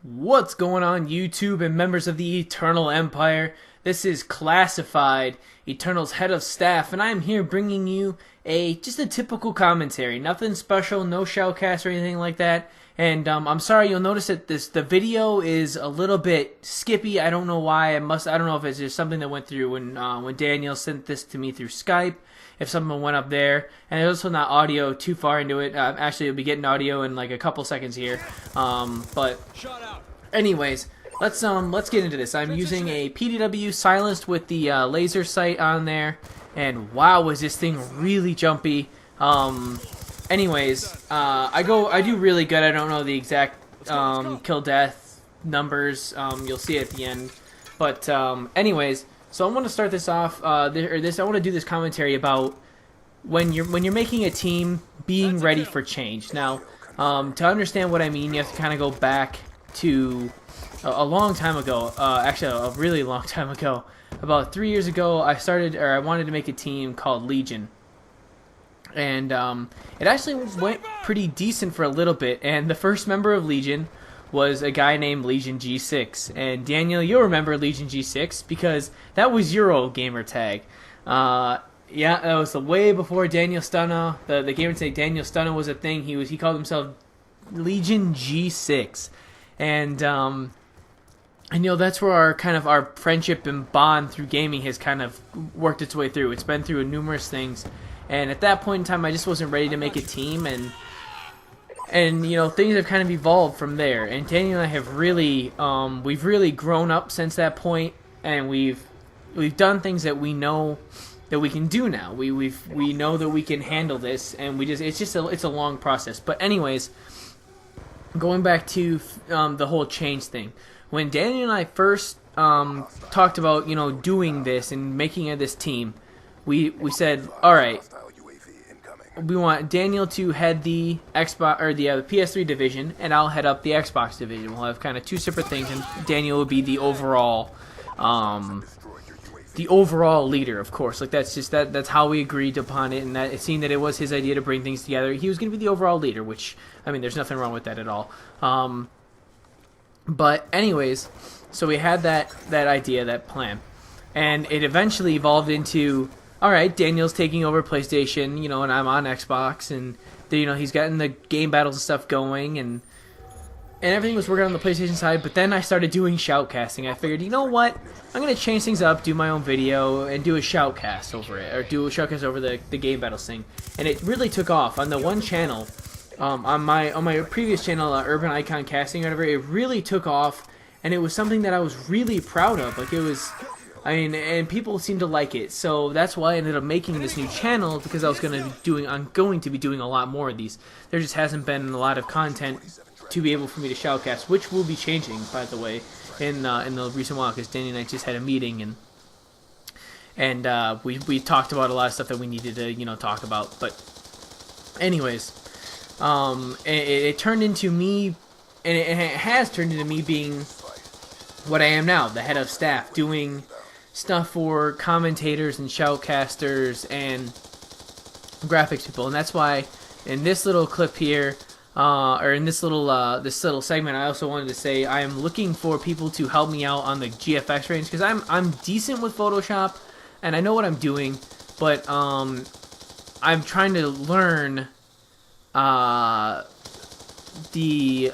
What's going on, YouTube and members of the Eternal Empire? This is Classified, Eternal's head of staff, and I'm here bringing you just a typical commentary. Nothing special, no shoutcast or anything like that. And I'm sorry, you'll notice that the video is a little bit skippy. I don't know why. I don't know if it's just something that went through when Daniel sent this to me through Skype. If something went up there, and there's also not audio too far into it. Actually, you'll be getting audio in like a couple seconds here. But anyways, let's get into this. I'm using a PDW silenced with the laser sight on there, and wow, was this thing really jumpy. Anyways, I do really good. I don't know the exact kill death numbers. You'll see it at the end. But anyways, so I'm going to start this off. I want to do this commentary about when you're making a team, being ready for change. Now, to understand what I mean, you have to kind of go back to a long time ago. Actually, a really long time ago. About 3 years ago, I wanted to make a team called Legion. And it actually went pretty decent for a little bit. And the first member of Legion was a guy named Legion G6. And Daniel, you'll remember Legion G6 because that was your old gamer tag. Yeah, that was way before Danielstunna. The gamer tag Danielstunna was a thing. He called himself Legion G6. And you know, that's where our friendship and bond through gaming has kind of worked its way through. It's been through numerous things. And at that point in time, I just wasn't ready to make a team, and you know, things have kind of evolved from there. And Daniel and I have really, we've really grown up since that point, and we've done things that we know that we can do now. We know that we can handle this, and it's a long process. But anyways, going back to the whole change thing, when Daniel and I first talked about doing this and making this team, we said, all right, we want Daniel to head the Xbox or the PS3 division, and I'll head up the Xbox division. We'll have kind of two separate things, and Daniel will be the overall leader, of course. Like that's how we agreed upon it, and that it seemed that it was his idea to bring things together. He was going to be the overall leader, which I mean, there's nothing wrong with that at all. But anyways, so we had that idea, that plan, and it eventually evolved into, all right, Daniel's taking over PlayStation, and I'm on Xbox, and he's gotten the game battles and stuff going, and everything was working on the PlayStation side. But then I started doing shoutcasting. I figured, you know what, I'm gonna change things up, do my own video, and do a shoutcast over it, or do a shoutcast over the game battles thing, and it really took off on the one channel. On my previous channel, Urban Icon Casting or whatever, it really took off, and it was something that I was really proud of. Like, it was, I mean, and people seemed to like it, so that's why I ended up making this new channel, because I'm going to be doing a lot more of these. There just hasn't been a lot of content to be able for me to shoutcast, which will be changing, by the way, in the recent while, because Danny and I just had a meeting, and we talked about a lot of stuff that we needed to talk about. But anyways, it turned into me, and it has turned into me being what I am now, the head of staff, doing stuff for commentators and shoutcasters and graphics people. And that's why in this little clip here, or in this little segment, I also wanted to say I am looking for people to help me out on the GFX range, because I'm decent with Photoshop and I know what I'm doing, but I'm trying to learn the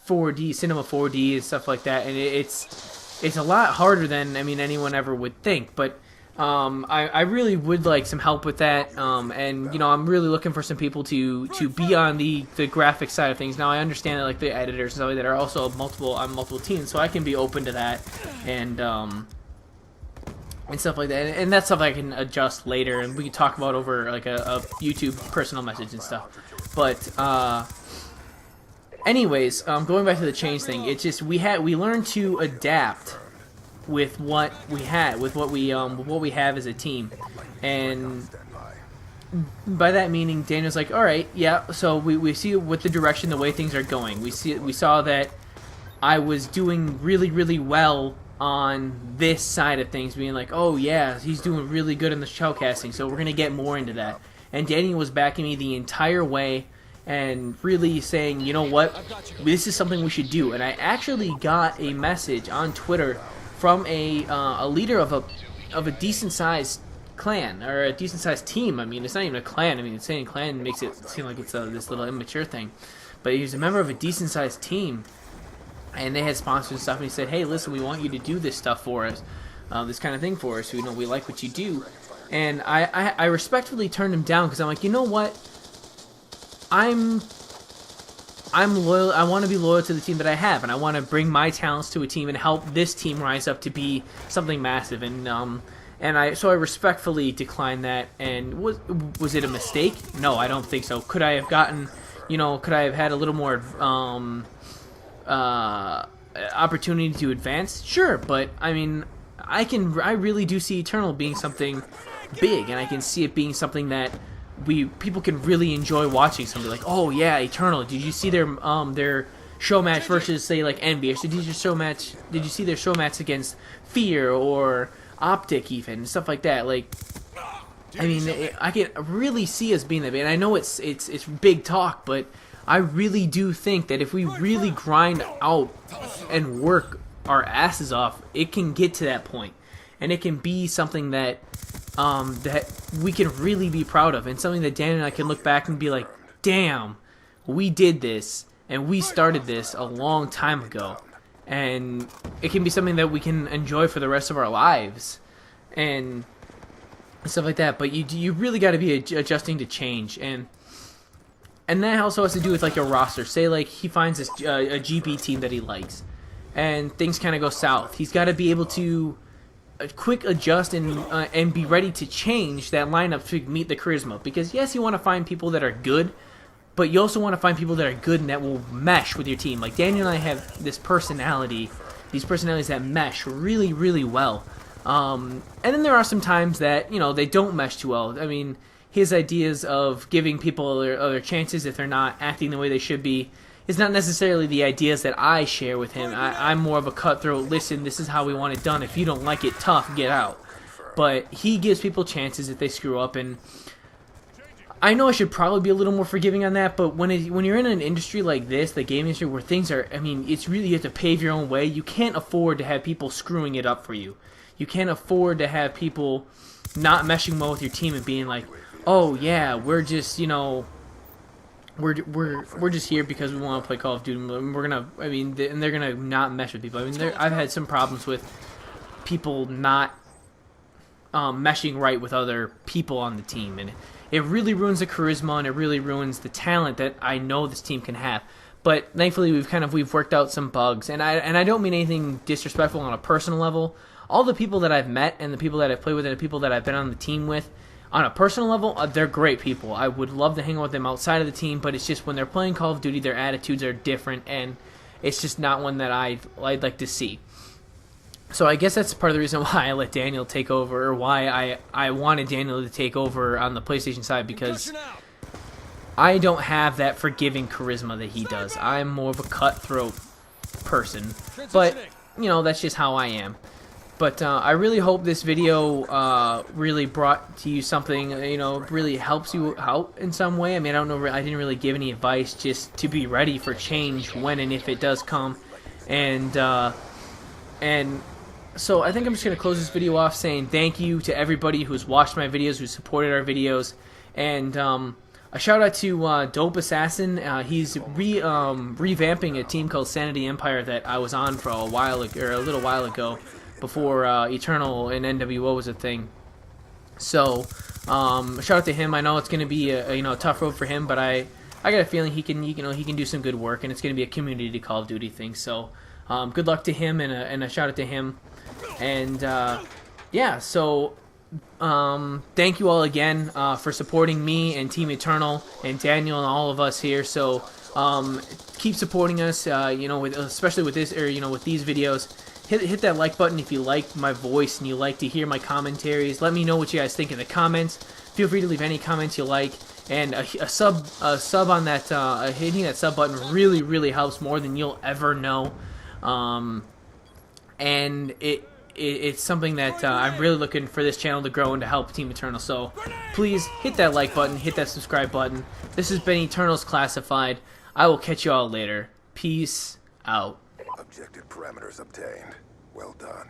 4D, Cinema 4D and stuff like that, and it's a lot harder than anyone ever would think. But I really would like some help with that, and I'm really looking for some people to be on the graphic side of things. Now I understand that, like, the editors and stuff like that are also on multiple teams, so I can be open to that and stuff like that, and that's stuff I can adjust later, and we can talk about over like a YouTube personal message and stuff. But anyways, going back to the change thing, it's just we learned to adapt with what we had, with what we have as a team, and by that meaning, Daniel's like, all right, yeah. So we see with the direction, the way things are going, we saw that I was doing really, really well on this side of things, being like, oh yeah, he's doing really good in the shoutcasting, so we're gonna get more into that. And Daniel was backing me the entire way, and really saying, you know what, this is something we should do. And I actually got a message on Twitter from a leader of a decent sized clan, or a decent sized team. I mean, it's not even a clan. I mean, saying clan makes it seem like it's this little immature thing, but he was a member of a decent sized team, and they had sponsors and stuff. And he said, hey, listen, we want you to do this stuff for us, this kind of thing for us. We know we like what you do. And I respectfully turned him down, because I'm like, you know what, I'm loyal. I want to be loyal to the team that I have, and I want to bring my talents to a team and help this team rise up to be something massive. And so I respectfully declined that. And was it a mistake? No, I don't think so. Could I have gotten, could I have had a little more opportunity to advance? Sure, but I mean, I really do see Eternal being something big, and I can see it being something that people can really enjoy watching. Something like, oh yeah, Eternal, did you see their show match versus, say, like Envy? Or did you see their show match against Fear or Optic, even stuff like that? Like, I mean, I can really see us being that big. And I know it's big talk, but I really do think that if we really grind out and work our asses off, it can get to that point, and it can be something that that we can really be proud of, and something that Dan and I can look back and be like, damn, we did this, and we started this a long time ago, and it can be something that we can enjoy for the rest of our lives, and stuff like that. But you really got to be adjusting to change, and that also has to do with, like, your roster. Say, like, he finds this a GB team that he likes, and things kind of go south. He's got to be able to quick adjust and be ready to change that lineup to meet the charisma. Because yes, you want to find people that are good, but you also want to find people that are good and that will mesh with your team. Like, Daniel and I have these personalities that mesh really, really well. And then there are some times that, they don't mesh too well. I mean, his ideas of giving people other chances if they're not acting the way they should be is not necessarily the ideas that I share with him. I'm more of a cutthroat, listen, this is how we want it done. If you don't like it, tough, get out. But he gives people chances if they screw up, and I know I should probably be a little more forgiving on that, but when you're in an industry like this, the game industry, where things are, I mean, it's really, you have to pave your own way. You can't afford to have people screwing it up for you. You can't afford to have people not meshing well with your team and being like, oh yeah, we're just, we're just here because we want to play Call of Duty. And they're gonna not mesh with people. I mean, I've had some problems with people not meshing right with other people on the team, and it really ruins the charisma, and it really ruins the talent that I know this team can have. But thankfully, we've worked out some bugs, and I don't mean anything disrespectful on a personal level. All the people that I've met, and the people that I've played with, and the people that I've been on the team with, on a personal level, they're great people. I would love to hang out with them outside of the team, but it's just when they're playing Call of Duty, their attitudes are different, and it's just not one that I'd like to see. So I guess that's part of the reason why I let Daniel take over, or why I wanted Daniel to take over on the PlayStation side, because I don't have that forgiving charisma that he does. I'm more of a cutthroat person, but, that's just how I am. But I really hope this video really brought to you something, really helps you out in some way. I mean, I don't know, I didn't really give any advice, just to be ready for change when and if it does come. And so I think I'm just going to close this video off saying thank you to everybody who's watched my videos, who supported our videos. And a shout out to Dope Assassin. He's revamping a team called Sanity Empire that I was on for a little while ago, before Eternal and NWO was a thing. So shout out to him. I know it's going to be a tough road for him, but I got a feeling he can do some good work, and it's going to be a community Call of Duty thing. So good luck to him, and a shout out to him. And yeah, so thank you all again for supporting me and Team Eternal and Daniel and all of us here. So keep supporting us, especially with this, or with these videos. Hit that like button if you like my voice and you like to hear my commentaries. Let me know what you guys think in the comments. Feel free to leave any comments you like. And a sub on that, hitting that sub button really, really helps more than you'll ever know. And it's something that I'm really looking for this channel to grow and to help Team Eternal. So please hit that like button, hit that subscribe button. This has been Eternals Classified. I will catch you all later. Peace out. Objective parameters obtained. Well done.